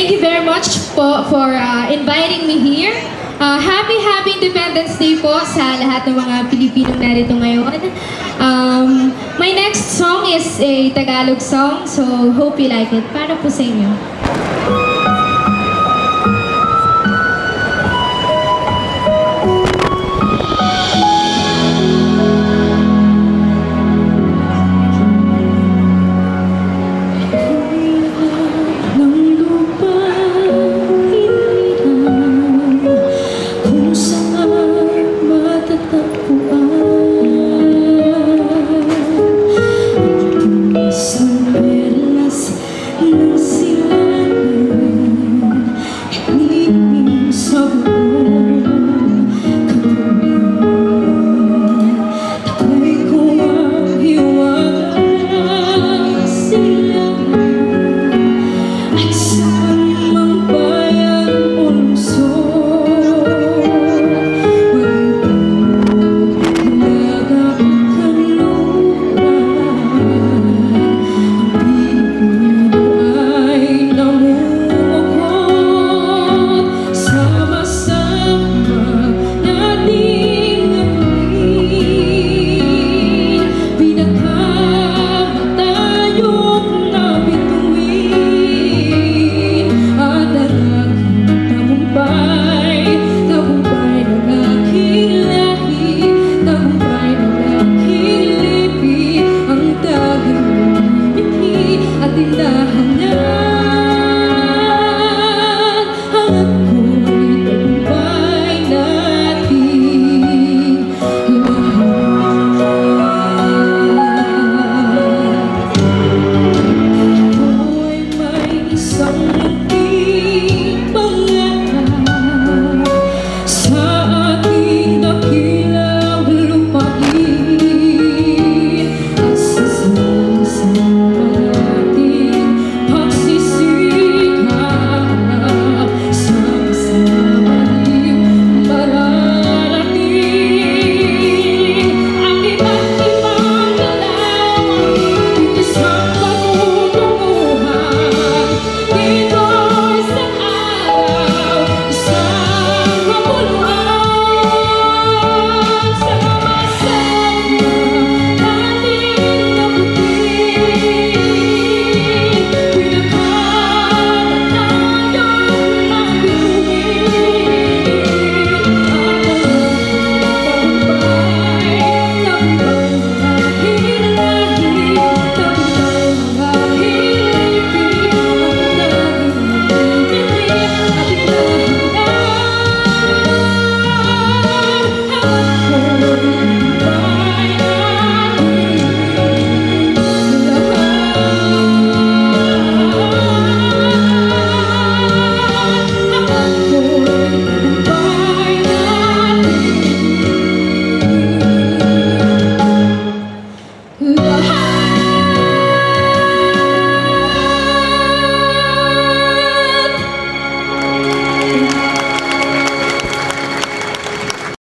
thank you very much po for inviting me here. Happy Independence Day po sa lahat ng mga Pilipinong narito ngayon. My next song is a Tagalog song, so hope you like it. Para po sa inyo. Tindahan